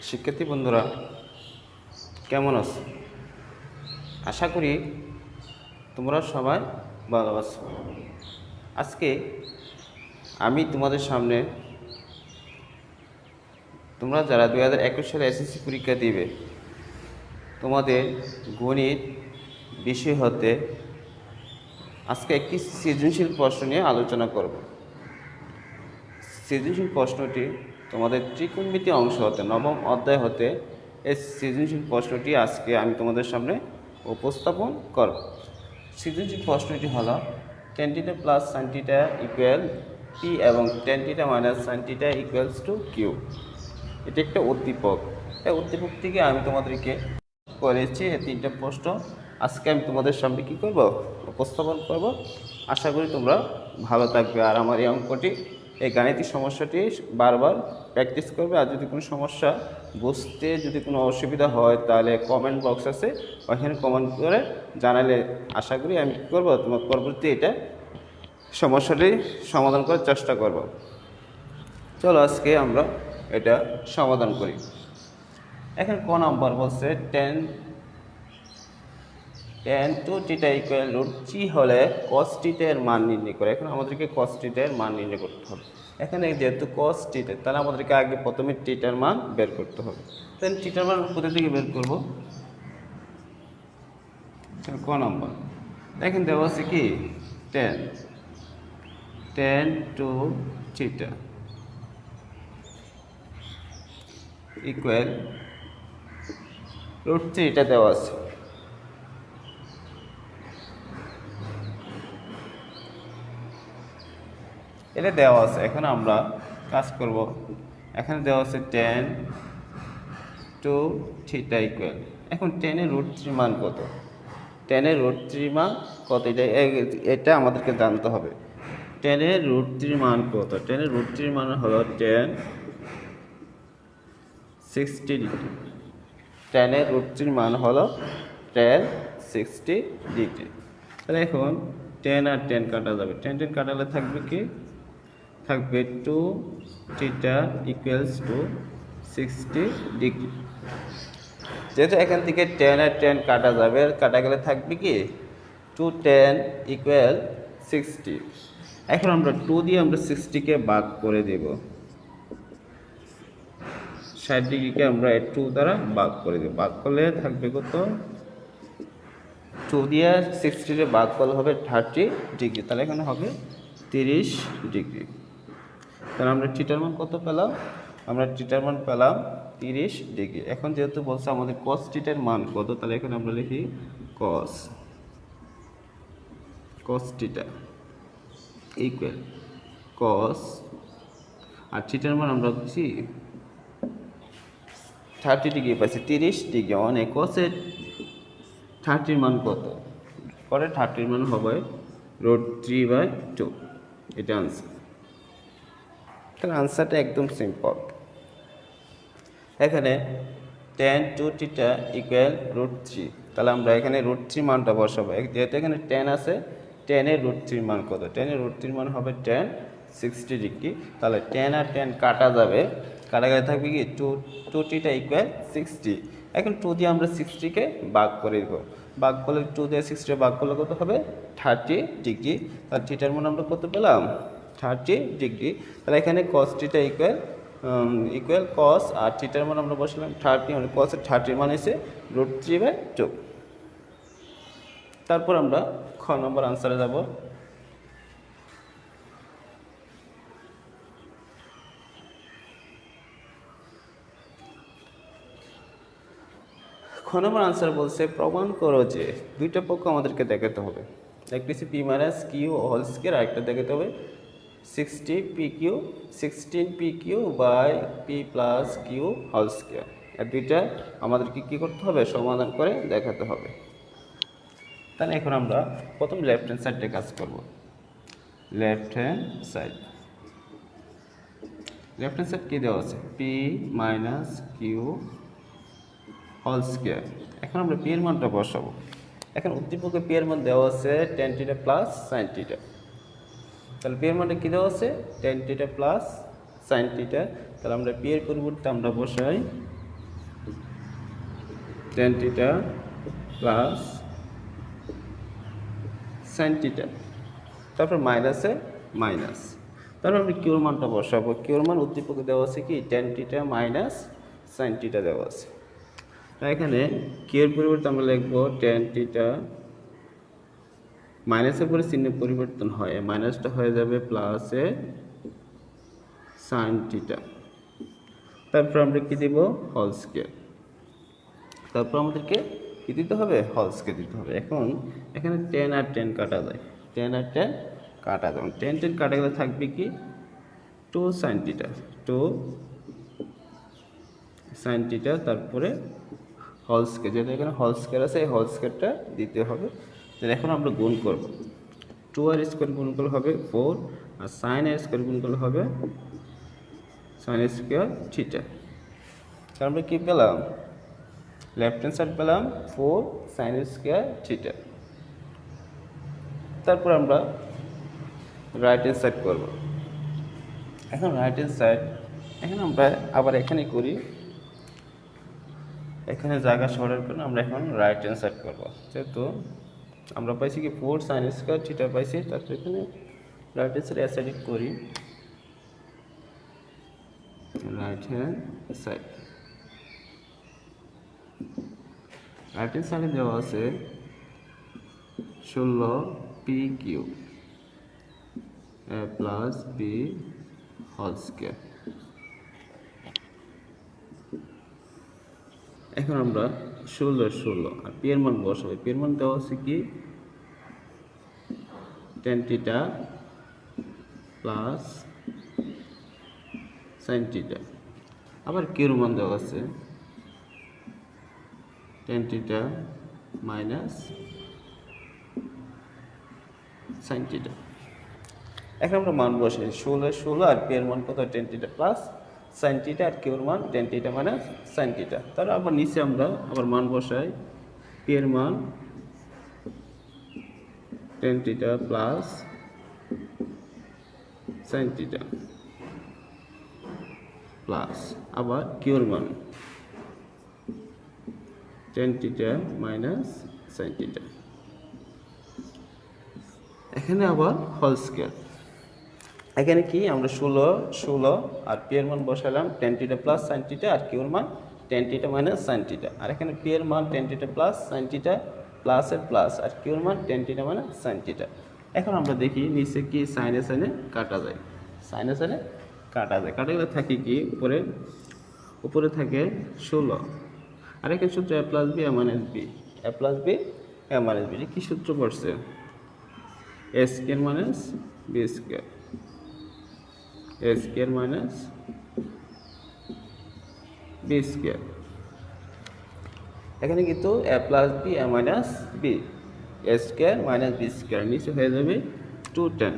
শিক্ষার্থী বন্ধুরা কেমন আছো? আশা করি তোমরা সবাই ভালো আছো। আজকে আমি তোমাদের সামনে তোমরা যারা 2021 সালে এসএসসি পরীক্ষা দিবে তোমাদের গণিত বিষয় হতে আজকে একটি সৃজনশীল প্রশ্ন নিয়ে আলোচনা করব। সৃজনশীল প্রশ্নটি তোমাদের ত্রিকোণমিতি অংশ হতে নবম অধ্যায় হতে এই সৃজনশীল প্রশ্নটি আজকে আমি তোমাদের সামনে উপস্থাপন করব। সৃজনশীল প্রশ্নটি হলো tan θ plus sin θ equal p এবং tan θ minus sin θ equals to q. এটি একটা উদ্দীপক। এই উদ্দীপক থেকে আমি তোমাদেরকে করেছি এই তিনটা প্রশ্ন আজকে আমি তোমাদের সামনে কী করব, উপস্থাপন করব। আশা করি তোমরা ভালো থাকবে। আর আমার এই অঙ্কটি এই গাণিতিক সমস্যাটি বারবার প্র্যাকটিস করবে। আর যদি কোনো সমস্যা বুঝতে যদি কোনো অসুবিধা হয় তাহলে কমেন্ট বক্স আছে, ওইখানে কমেন্ট করে জানালে আশা করি আমি কী করবো, তোমার পরবর্তী এটা সমস্যাটি সমাধান করার চেষ্টা করব। চলো আজকে আমরা এটা সমাধান করি। এখানে ক নাম্বার বলছে tan 2θ ইকুয়াল √3 হলে cos θ এর মান নির্ণয় করে। এখন আমাদেরকে cos θ এর মান নির্ণয় করতে হবে। এখানে যেহেতু cos θ তাহলে আমাদেরকে আগে প্রথমে θ এর মান বের করতে হবে। তাহলে θ এর মান কোথা থেকে বের করব? ক নাম্বার দেখেন দেওয়া আছে কি tan 2θ ইকুয়াল √3 এটা দেওয়া আছে। এটা দেওয়া আছে। এখন আমরা কাজ করব। এখানে দেওয়া আছে tan 2θ ইকুয়াল, এখন tan এর √3 মান কত? tan এর √3 মান কত এটা আমাদেরকে জানতে হবে। tan এর √3 মান কত? tan এর √3 মান হলো tan 60 ডিগ্রি। tan এর √3 মান হলো tan 60 ডিগ্রি। তাহলে এখন tan আর tan কাটা যাবে। tan কাটালে থাকবে কি? থাকবে 2θ ইকুয়ালস টু 60 ডিগ্রি। যেহেতু এখান থেকে tan আর tan কাটা যাবে, কাটা গেলে থাকবে কি 2 tan ইকুয়াল 60। এখন আমরা 2 দিয়ে আমরা 60কে ভাগ করে দেব। 60 ডিগ্রিকে আমরা 2 দ্বারা ভাগ করে দেব। ভাগ করলে থাকবে কত? 2 দিয়ে 60 ভাগ করলে হবে 30 ডিগ্রি। তাহলে এখানে হবে 30 ডিগ্রি। তাহলে আমরা থিটার মান কত পেলাম? আমরা থিটার মান পেলাম 30 ডিগ্রি। এখন যেহেতু বলছে আমাদের cos θ এর মান কত, তাহলে এখানে আমরা লিখি cos θ ইকুয়াল cos, আর থিটার মান আমরা বুঝছি 30 ডিগ্রি পাইছি। 30 ডিগ্রি অনেক cos এর 30 মান কত? পরে 30 মান হবে √3/2। এটা আনসার। তাহলে আনসারটা একদম সিম্পল। এখানে tan 2θ ইকুয়াল √3, তাহলে আমরা এখানে √3 মানটা বসাবো। যেহেতু এখানে tan আছে, tan এর √3 মান কত? tan এর √3 মান হবে tan 60 ডিগ্রি। তাহলে tan আর tan কাটা যাবে, কাটা গেলে থাকবে কি 2θ ইকুয়াল 60। এখন 2 দিয়ে আমরা 60কে ভাগ করে দেব। ভাগ করলে 2 দিয়ে 60 ভাগ করলে কত হবে? 30 ডিগ্রি। তাহলে থিটার মান আমরা কত পেলাম? 30 ডিগ্রি। তাহলে এখানে cos θ ইকুয়াল cos, আর থিটার মান আমরা বসালাম 30, মানে cos এর 30 মান এসে √3/2। তারপর আমরা খ নম্বর আনসারে যাব। খ নম্বর আনসার বলছে প্রমাণ করো যে দুইটা পক্ষ আমাদেরকে দেখাতে হবে। একটি হচ্ছে p minus Q whole square, আর একটা দেখাতে হবে 16pq by p plus q whole square. এই দুইটা আমাদেরকে কী করতে হবে? সমাধান করে দেখাতে হবে। তাহলে এখন আমরা প্রথম লেফট হ্যান্ড সাইডে কাজ করব। লেফট হ্যান্ড সাইড কী দেওয়া আছে? P minus Q whole square. এখন আমরা পি এর মানটা বসাবো। এখন উদ্দীপকে পি এর মান দেওয়া আছে tan θ প্লাস sin θ। তাহলে পি এর মানটা কী দেওয়া আছে? tan θ plus sin θ। তাহলে আমরা পি এর পরিবর্তে আমরা বসাই tan theta plus sine theta, তারপর মাইনাসে মাইনাস, তারপর আমরা কিউর মানটা বসাবো। কিউর মান উদ্দীপকে দেওয়া আছে কি ten theta minus sine theta দেওয়া আছে। এখানে কিউর পরিবর্তে আমরা লিখবো টেন থিটা, মাইনাসের পরে চিহ্নের পরিবর্তন হয়, মাইনাসটা হয়ে যাবে প্লাসে সাইন থিটা, তারপর আমরা কি দেব হোল স্কয়ার, তারপর আমাদেরকে কি দিতে হবে হোল স্কয়ার দিতে হবে। এখন এখানে 10 আর 10 কাটা যায়, 10 আর 10 কাটা যায়, 10 10 কাটা গেলে থাকবে কি 2 সাইন থিটা, 2 সাইন থিটা, তারপরে হোল স্কয়ার, যেটা এখানে হোল স্কয়ার আছে এই হোল স্কয়ারটা দিতে হবে। তাহলে এখন আমরা গুণ করব, 2 আর স্কয়ার গুণ করলে হবে 4, আর সাইন আর স্কয়ার গুণ করলে হবে সাইন স্কয়ার থিটা। তাহলে আমরা কি পেলাম, লেফট হ্যান্ড সাইড পেলাম 4 সাইন স্কয়ার থিটা। তারপর আমরা রাইট হ্যান্ড সাইড করব। এখন রাইট হ্যান্ড সাইড এখন আমরা আবার এখানে করি, এখানে জায়গা সরার কারণে আমরা এখন রাইট হ্যান্ড সাইড করবো। যেহেতু আমরা পাইছি কি 4 সাইন স্কয়ার থিটা পাইছি, তারপর এখানে রাইট হ্যান্ড সাইড অ্যাসাইড করি, right hand side, right hand সাইডে দেওয়া আছে 16 পি কিউ এ প্লাস বি হোল স্কয়ার। এখন আমরা 16 আর পি এর মান বসাবো। পি এর মান দেওয়া আছে কি ten theta plus sine theta, আবার কিউর মান দেওয়া আছে ten theta minus sine theta. এখন আমরা মান বসাই 16 আর পি এর মান কত tan theta plus sine theta, আর কিউর মান tan theta minus sine theta. তাহলে আবার নিচে আমরা আবার মান বসাই, পি এর মান tan theta plus sine theta plus আবার কিউর মান tan theta minus sine theta. এখানে আবার হোল স্কয়ার, এখানে কি আমরা 16 আর পি এর মান বসালাম tan theta plus sine theta, আর কিউর মান tan theta minus sine theta, আর এখানে পি এর মান tan theta plus sine theta প্লাসের প্লাস, আর কিউর মান tan theta minus sine theta. এখন আমরা দেখি নিচে কি সাইনে সাইনে কাটা যায়, সাইনে সাইনে কাটা যায়, কাটা গেলে থাকে কি উপরে থাকে 16, আর এখানে সূত্র এ plus B A minus B, A plus B A minus B, কি সূত্র পড়ছে এ স্কয়ার মাইনাস বি স্কয়ার, এ স্কয়ার মাইনাস বি স্কয়ার। এখানে কিন্তু এ plus B A minus B, A square minus B square, নিচে হয়ে যাবে 2tan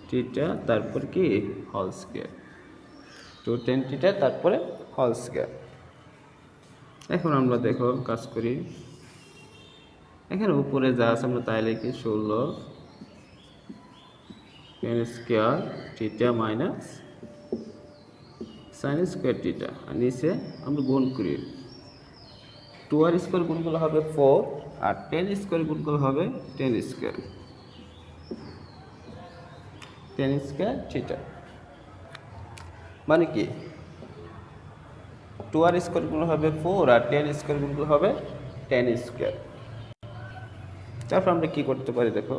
থিটা, তারপর কি হোল স্কয়ার, 2tan থিটা তারপরে হোল স্কয়ার। এখন আমরা দেখো কাজ করি, এখানে উপরে যা আছে আমরা তাই লিখি 16 tan square theta minus sine square theta, আর নিচে আমরা গুণ করি 2 আর স্কয়ার গুণ করলে হবে 4, আর 10 স্কয়ার গুণ করলে হবে 10 স্কয়ার, 10 স্কয়ার থিটা। মানে কি 2 আর স্কয়ার গুণ হবে 4, আর 10 স্কয়ার গুণ করলে হবে 10 স্কয়ার। তারপর আমরা কি করতে পারি দেখো,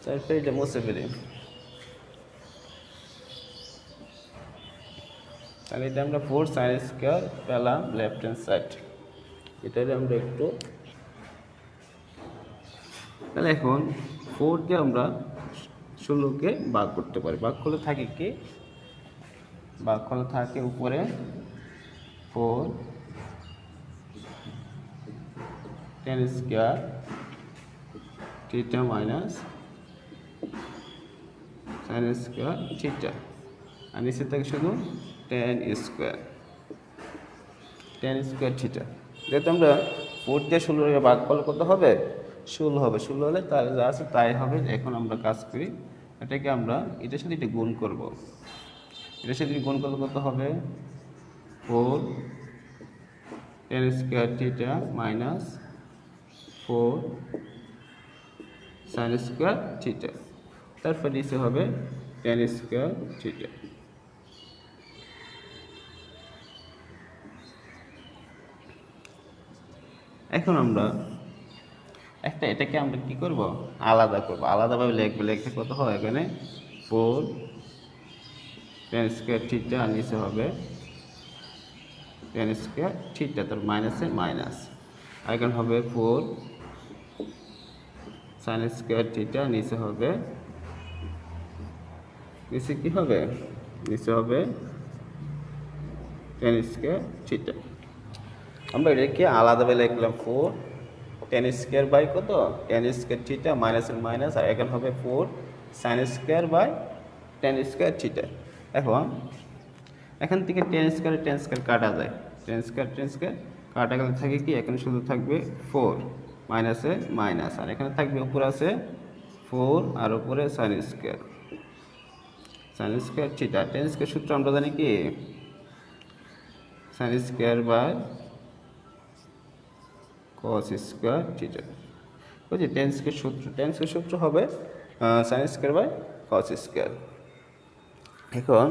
তারপরে এটা মুছে ফেলি, তাহলে এটা আমরা 4 সাইন স্কয়ার পেলাম লেফট হ্যান্ড সাইড, এটারে আমরা একটু, তাহলে এখন 4 দিয়ে আমরা 16কে ভাগ করতে পারি, ভাগ করলে থাকে কি ভাগ করলে থাকে উপরে 4 tan square theta minus sine square theta, আর নিচে থাকে শুধু tan স্কয়ার থিটা। যেহেতু আমরা 4 দিয়ে 16 ভাগ করলে কত হবে 16 হবে, 16 হলে তাহলে যা আছে তাই হবে। এখন আমরা কাজ করি, এটাকে আমরা এটার সাথে এটা গুণ করব, এটার সাথে গুণ করলে কত হবে 4 tan square theta minus 4 sin square theta, তারপর নিচে হবে tan স্কয়ার থিটা। এখন আমরা এটাকে আমরা কি করব, আলাদা করব, আলাদাভাবে লিখবো। লিখতে কত হয় এখানে 4 tan স্কয়ার থিটা, আর নিচে হবে tan স্কয়ার থিটা, তার মাইনাসে মাইনাস, আর এখানে হবে 4 sin স্কয়ার থিটা, নিচে হবে কি হবে, নিচে হবে tan স্কয়ার থিটা। আমরা এটাকে আলাদাভাবে লিখলাম 4 tan স্কয়ার বাই কত tan স্কয়ার থিটা মাইনাসের মাইনাস, আর এখানে হবে 4 sin square by tan square theta. এখান থেকে tan স্কয়ার কাটা যায়, tan স্কয়ার কাটা গেলে থাকে কি, এখানে শুধু থাকবে 4 মাইনাসে মাইনাস, আর এখানে থাকবে উপরে আছে 4 আর উপরে sin square theta. tan square সূত্র আমরা জানি কি sin square by cos square theta. ওই যে tan স্কয়ার সূত্র হবে sin square by cos square. এখন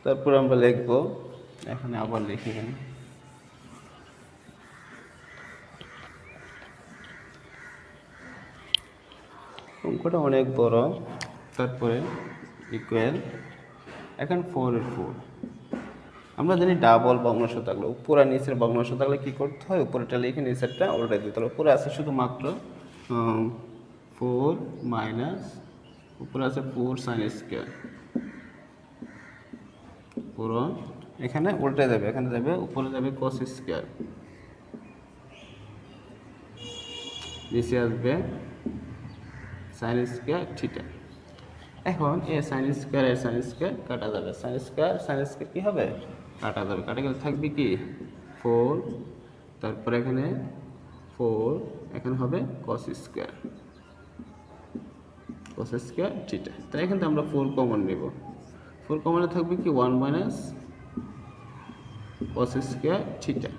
তারপর আমরা লিখব, এখানে আবার লিখি, অঙ্কটা অনেক বড়। তারপরে ইকুয়াল, এখন 4 এর 4 আমরা জানি ডাবল ভগ্নাংশ থাকলে, উপরে নিচের ভগ্নাংশ থাকলে কি করতে হয়, উপরেটা লিখে নিচেরটা উল্টাই দিতে হবে। উপরে আছে শুধুমাত্র 4 মাইনাস, উপরে আছে 4 sin স্কয়ার, পুরো এখানে উল্টে যাবে, এখানে যাবে উপরে যাবে cos স্কয়ার, নিচে আসবে sin স্কয়ার থিটা। এখন এই sin স্কয়ার কাটা যাবে, sin স্কয়ার কি হবে, কাটা যাবে, কাটা গেলে থাকবে কি 4, তারপরে এখানে 4, এখানে হবে cos স্কয়ার থিটা। তাই এখান থেকে আমরা 4 কমন নেব, 4 কমনে থাকবে কি 1 মাইনাস cos স্কয়ার থিটা।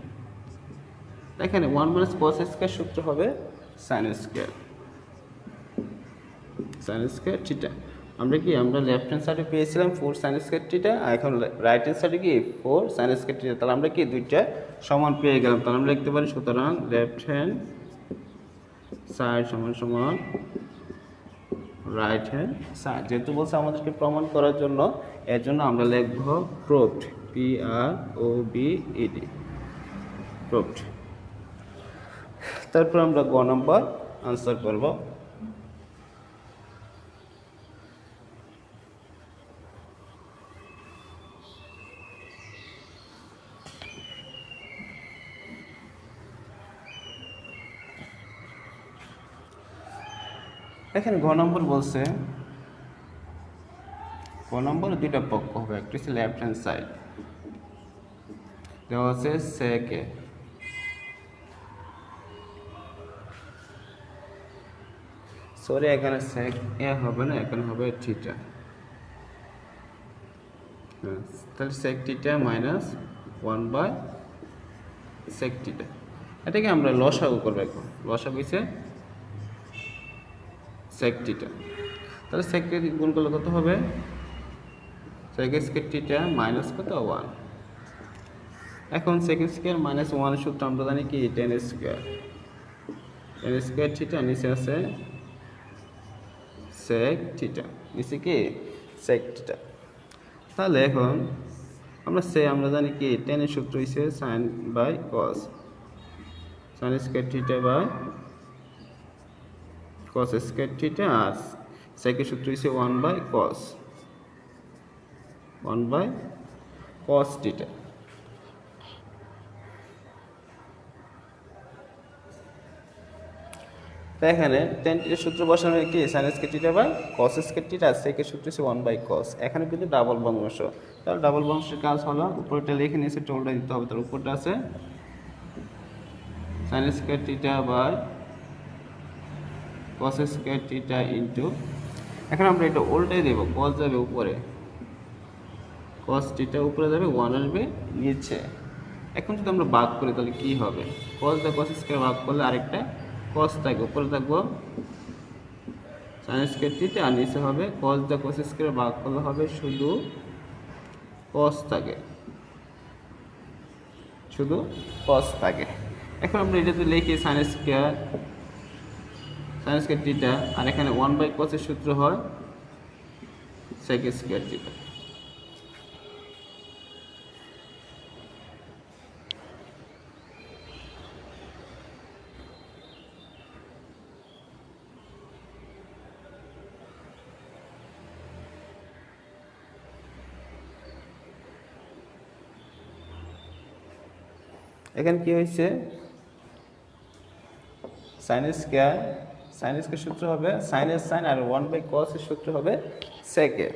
এখানে 1 মাইনাস cos স্কয়ার সূত্র হবে sin স্কয়ার থিটা। আমরা লেফট হ্যান্ড সাইডে পেয়েছিলাম 4 sin স্কয়ার থিটা, আর এখন রাইট হ্যান্ড সাইডে কি 4 sin স্কয়ার থিটা। তাহলে আমরা কি দুইটা সমান পেয়ে গেলাম। তাহলে আমরা লিখতে পারি সুতরাং লেফট হ্যান্ড সাইড সমান রাইট হ্যান্ড সাইড। যেহেতু বলছে আমাদেরকে প্রমাণ করার জন্য, এর জন্য আমরা লিখব প্রুভড, PROVED, প্রুভড। তারপর আমরা গ নাম্বার আনসার করব। এখানে ঘ নম্বর বলছে, ঘ নম্বর দুইটা পক্ষ হবে, একটা হচ্ছে লেফট হ্যান্ড সাইড দেওয়া আছে sec a, সরি এখানে sec a হবে না, এখানে হবে থিটা। তাহলে sec theta minus 1 by sec theta. এটাকে আমরা লসাগু করবো। এখন লসাগু হচ্ছে sec থিটা। তাহলে sec কে গুণ করলে কত হবে, sec স্কয়ার থিটা মাইনাস কত 1। এখন sec স্কয়ার মাইনাস 1 এর সূত্র আমরা জানি কি tan স্কয়ার থিটা, নিচে আছে sec থিটা, নিচে কি sec থিটা। তাহলে এখন আমরা জানি কি tan এর সূত্র হইছে sin by cos, sin square theta by cos square theta, আর sec এর সূত্র হইছে 1 বাই cos থিটা। তো এখানে tan এর সূত্র বসানো হয় কি sin square theta by cos square theta, আর sec এর সূত্র হচ্ছে 1 বাই cos। এখানে কিন্তু ডাবল ভগ্নাংশ, তাহলে ডাবল ভগ্নাংশের কাজ হলো উপরেটা লিখে নিচে টোলটা দিতে হবে। তার উপরটা আছে sin square theta by cos square theta into, এখন আমরা এটা উল্টাই দেব, cos যাবে উপরে, cos থিটা উপরে যাবে, 1 আসবে নিচে। এখন যদি আমরা ভাগ করি তাহলে কি হবে? cos দ্য cos স্কয়ার ভাগ করলে আরেকটা cos থাকবে, উপরে থাকবো sin স্কয়ার থিটা, আর নিচে হবে cos দ্য cos স্কয়ার ভাগ করলে হবে শুধু cos থাকে, শুধু cos থাকে। এখন আমরা এটা যদি লিখি sin স্কয়ার থিটা, আর এখানে 1/cos এর সূত্র হয় sec স্কয়ার থিটা। এখানে কি হয়েছে? sin স্কয়ার সূত্র হবে sin এর sin, আর 1/cos এর সূত্র হবে sec এর।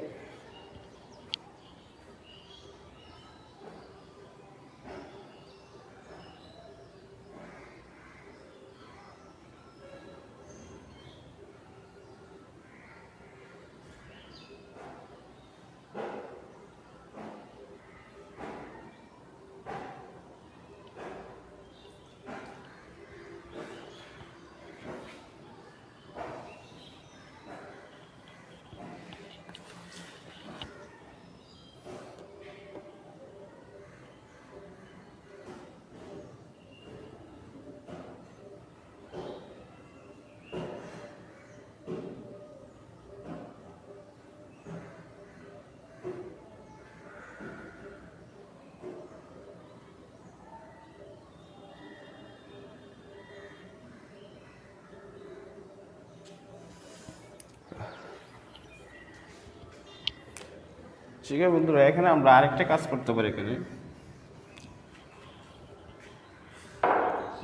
ঠিক আছে বন্ধুরা, এখানে আমরা আরেকটা কাজ করতে পারি।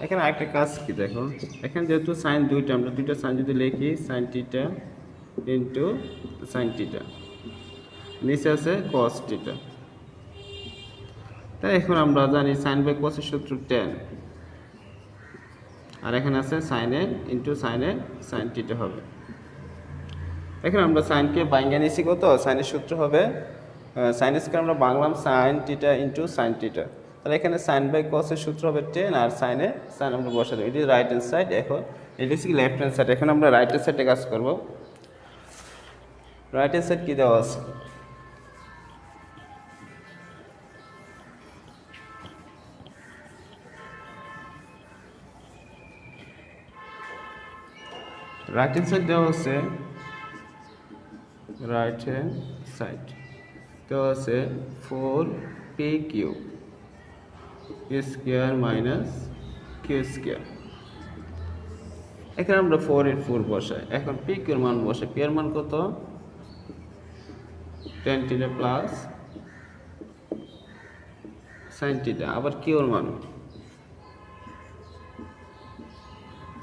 এখানে আরেকটা কাজ কি দেখো, এখানে যেহেতু সাইন দুইটা, আমরা দুইটা সাইন যদি লিখি sin theta into sin theta, নিচে আছে cos থিটা। তাই এখন আমরা জানি sin/cos এর সূত্র tan, আর এখানে আছে sin এর ইন্টু sin এর sin থিটা হবে। এখন আমরা সাইনকে বাইঙ্গা নিয়েছি কত? সাইনের সূত্র হবে sin স্কয়ার, আমরা বাংলাম sin theta into sin theta. তাহলে এখানে sin/cos এর সূত্র হবে 10, আর sin আমরা বসা দেবো। এটি রাইট হ্যান্ড সাইড, এখন এটি হচ্ছে লেফট হ্যান্ড সাইড। এখন আমরা রাইট হ্যান্ড সাইডে কাজ করব। রাইট হ্যান্ড সাইড কী দেওয়া আছে? রাইট হ্যান্ড সাইড দেওয়া আছে, রাইট হ্যান্ড সাইড দেওয়া আছে 4p³ square minus Q square. এখানে আমরা 4 এর 4 বসাই। এখন p এর মান বসাই। p এর মান কত? tan theta plus sin theta, আবার q এর মান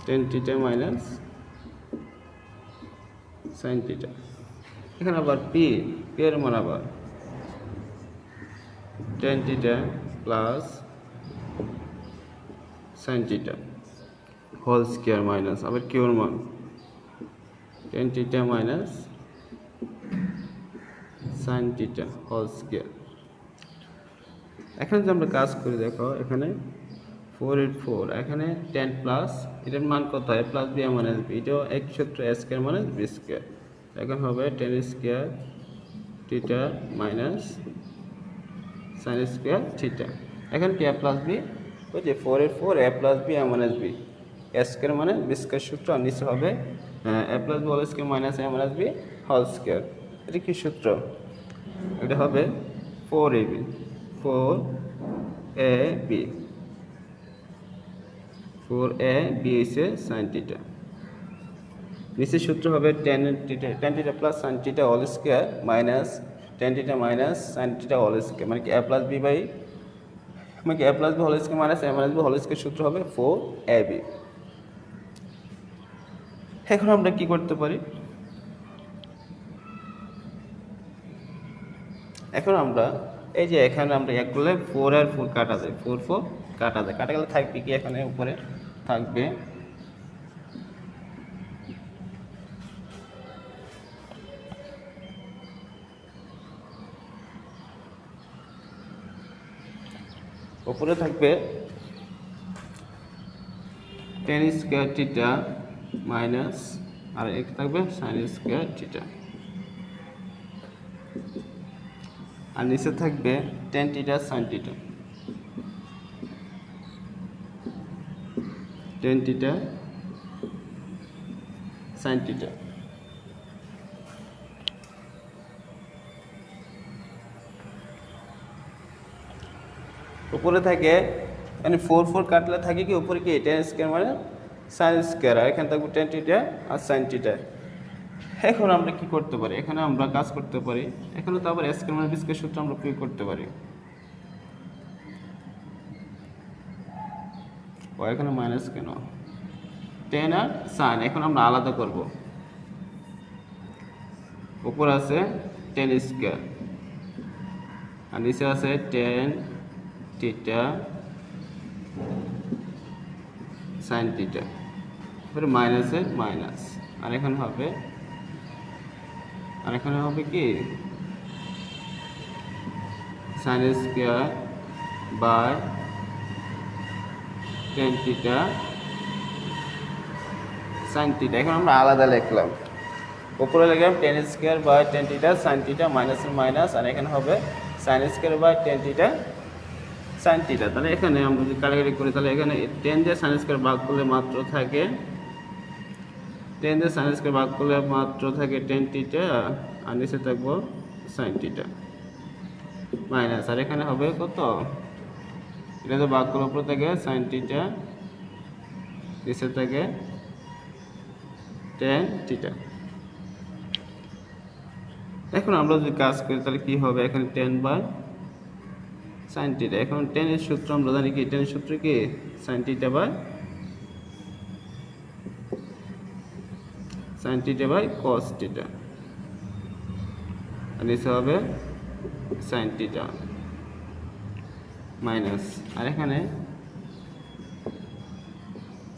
tan theta minus sin theta. এখানে আবার p এর মান আবার tan theta plus sin theta whole square minus আবার q এর মান tan theta minus sin theta whole square. এখন যদি আমরা কাজ করি, দেখো এখানে 4 এর 4, এখানে tan প্লাস এটার মান কত হয়? প্লাস বি মাইনাস বি, এটাও এক সূত্র a square minus B square. এখন হবে tan square theta minus sin square theta. এখন কি a প্লাস বি, ওই যে 4 এর 4 a plus B minus B, a square মানে বি স্কয়ার সূত্র, আর নিচে হবে a plus B whole square minus a minus B whole square. এটা কি সূত্র? এটা হবে 4ab 4ab হচ্ছে sin থিটা। নিচের সূত্র হবে tan theta plus sin theta whole square minus tan theta minus sin theta whole square, মানে কি a প্লাস বি বাই, মানে কি a plus B whole square minus a minus B whole square সূত্র হবে 4ab। এখন আমরা কি করতে পারি? এখন আমরা এই যে এখানে আমরা এক করলে 4 আর 4 কাটা যায়, 4 4 কাটা যায়, কাটা গেলে থাকবে কি? এখানে উপরে থাকবে উপরে থাকবে টেন স্কোয়ার থিটা মাইনাস আর এক থাকবে সাইন স্কোয়ার থিটা, আর নিচে থাকবে ten theta sine theta, ten theta sine theta. উপরে থাকে মানে 4 কাটলে থাকে কি উপরে কি টেন স্কোয়ার মানে সাইন স্কোয়ার, আর এখানে থাকবে টেন থিটা আর সাইন থিটা। এখন আমরা কি করতে পারি, এখানে আমরা কাজ করতে পারি, এখানে তো আবার স্কোয়ার মানে বি স্কোয়ার সূত্র আমরা প্রয়োগ করতে পারি। ও এখানে মাইনাস কেন, টেন আর সাইন এখন আমরা আলাদা করব। উপর আছে টেন স্কোয়ার আর নিচে আছে টেন থিটা সাইন থিটা, এবারে মাইনাসের মাইনাস, আর এখানে হবে কি sine square by tan theta sine theta. এখন আমরা আলাদা লিখলাম, উপরে লিখলাম tan square by tan theta sine theta মাইনাসের মাইনাস, আর এখানে হবে sine square by tan theta sine theta. তাহলে এখানে আমরা যদি কাটাকাটি করি তাহলে এখানে টেন দিয়ে সাইন স্কোয়ার ভাগ করলে মাত্র থাকে টেন দিয়ে সাইন স্কোয়ার ভাগ করলে মাত্র থাকে টেন থিটা, আর নিচে থাকবো সাইন থিটা মাইনাস, আর এখানে হবে কত, এটা তো ভাগ করার উপরে থাকে সাইন থিটা, নিচে থাকে টেন থিটা। এখন আমরা যদি কাজ করি তাহলে কি হবে, এখানে টেন বাই সাইন থিটা, এখন টেনের সূত্র আমরা জানি কি, টেনের সূত্র কি sine theta by cos theta, আর নিচে হবে সাইন থিটা মাইনাস, আর এখানে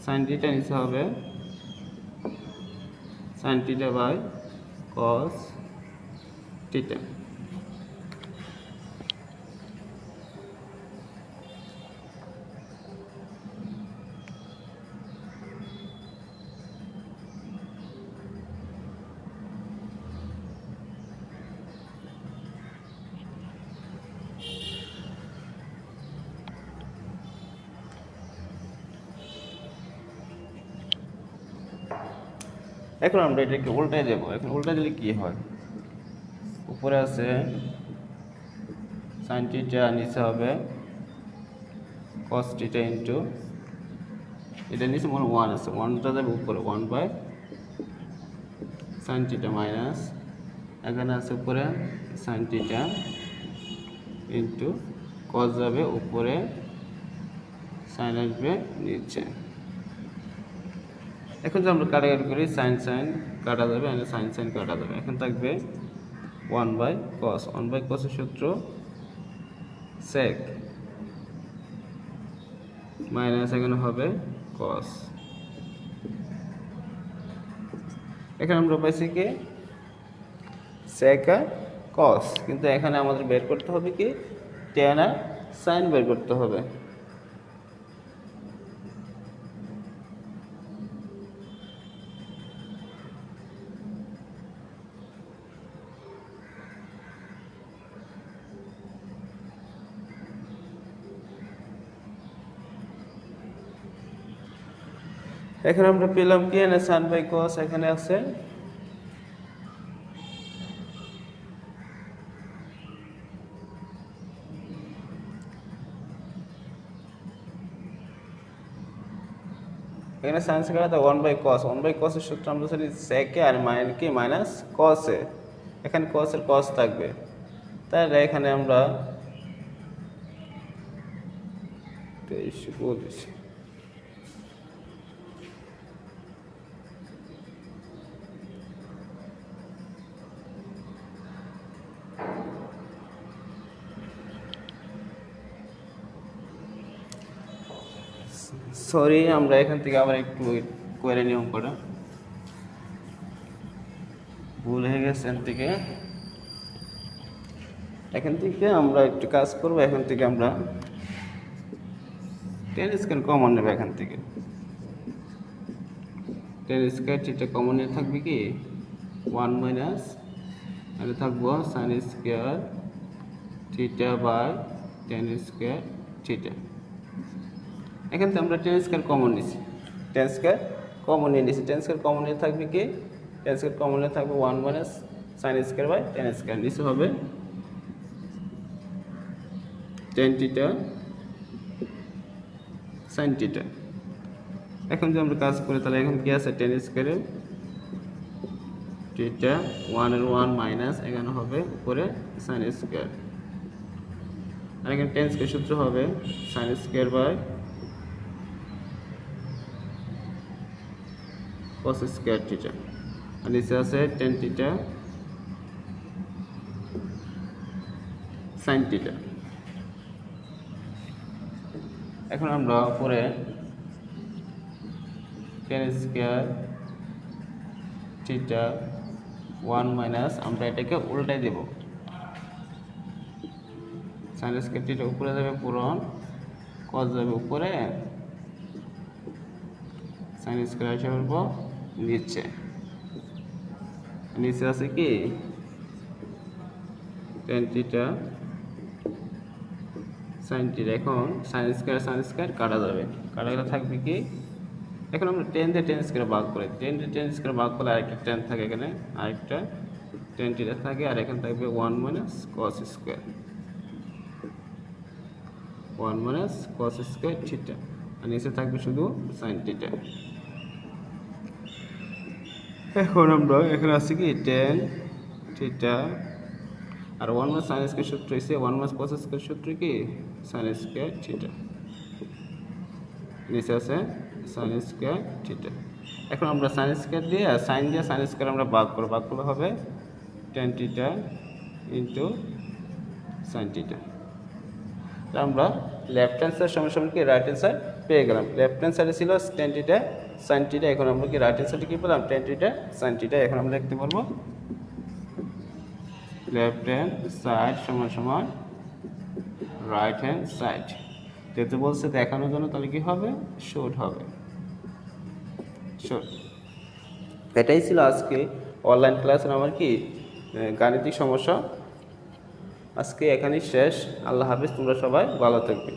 সাইন থিটা নিচে হবে sine theta by cos theta. এখন আমরা এটাকে উল্টায় দেবো, এখন উল্টা দিলে কি হয়, উপরে আছে সাইন থিটা, নিচে হবে কস থিটা ইন্টু, এটা নিচে মনে ওয়ান আছে, ওয়ানটা যাবে উপরে one by sine theta minus, এখানে আছে উপরে সাইন থিটা ইন্টু কস যাবে উপরে, সাইন আসবে নিচে। এখন যদি আমরা কাটাকাটি করি সাইন কাটা যাবে, সাইন কাটা যাবে, এখন থাকবে ওয়ান বাই কসের সূত্র সেক মাইনাস, এখানে হবে কস, এখানে আমরা পাইছি কি সেক আর কস, কিন্তু এখানে আমাদের বের করতে হবে কি টেন আর সাইন বের করতে হবে। এখানে আমরা পেলাম কি না সাইন বাই কস, এখানে আছে এখানে সাইন কাটা ওয়ান বাই কসের সূত্র আমরা জানি সেকে আর মাইনাস কি মাইনাস কসে, এখানে কসের কস থাকবে, তাহলে এখানে আমরা 23 সরি, আমরা এখান থেকে আবার একটু করে নিয়ম করা ভুল হয়ে গেছে, এখান থেকে আমরা একটু কাজ করব, এখান থেকে আমরা টেন স্কোয়ার কমন নেবে এখান থেকে, টেন স্কোয়ার থিটা কমন নিয়ে থাকবে কি 1 মাইনাস, আর থাকবো sine square theta by tan square theta. এখান থেকে আমরা টেন স্কোয়ার কমন নিছি, টেন স্কোয়ার কমন নিয়ে নিছি, টেন স্কোয়ার কমন নিয়ে থাকবে কি, টেন স্কোয়ার কমন নিয়ে থাকবে 1 minus sine square by tan square, নিচে হবে টেন থিটা সাইন থিটা। এখন যদি আমরা কাজ করি তাহলে এখন কি আছে টেন স্কোয়ারে থিটা 1 এর 1 মাইনাস, এখানে হবে উপরে সাইন স্কোয়ার, আর এখানে টেন স্কোয়ার সূত্র হবে sine square by cos square theta, আর নিচে আছে টেন থিটা সাইন থিটা। এখন আমরা উপরে টেন স্কোয়ার থিটা 1 মাইনাস, আমরা এটাকে উল্টাই দেব, সাইন স্কোয়ার থিটা উপরে যাবে পূরণ, কস যাবে উপরে, সাইন স্কোয়ার এসে বলবো নিচে, নিচে আছে কি টেন থিটা সাইন থিটা। এখন সাইন স্কোয়ার কাটা যাবে, কাটা গেলে থাকবে কি, এখন আমরা টেন দিয়ে টেন স্কোয়ার ভাগ করি, টেন দিয়ে টেন স্কোয়ার ভাগ করলে আরেকটা টেন থাকে, এখানে আরেকটা টেন থিটা থাকে, আর এখানে থাকবে 1 minus cos square, 1 minus cos square theta, আর নিচে থাকবে শুধু সাইন থিটা। এখন আমরা এখানে আছে কি টেন থিটা আর 1 মাইনাস সাইন স্কোয়ার সূত্র হচ্ছে 1 মাইনাস কস স্কোয়ার সূত্র কি সাইন স্কোয়ার থিটা, নিচে আছে সাইন স্কোয়ার থিটা। এখন আমরা সাইন স্কোয়ার দিয়ে সাইন স্কোয়ার আমরা ভাগ করলে হবে tan theta into sine theta. আমরা লেফট হ্যান্ড সাইড সমান কি রাইট হ্যান্ড সাইড পেয়ে গেলাম, লেফট হ্যান্ড সাইডে ছিল টেন থিটা সাইন থিটা, এখন আমরা কি রাইট হ্যান্ড সাইডে কি পেলাম টেন থিটা সাইন থিটা। এখন আমরা লিখতে পারবো লেফট হ্যান্ড সাইড সমান রাইট হ্যান্ড সাইড, যেহেতু বলছে দেখানোর জন্য তাহলে কি হবে শর্ট হবে, শর্ট। এটাই ছিল আজকে অনলাইন ক্লাসের আমার কি গাণিতিক সমস্যা, আজকে এখানেই শেষ। আল্লাহ হাফেজ, তোমরা সবাই ভালো থাকবে।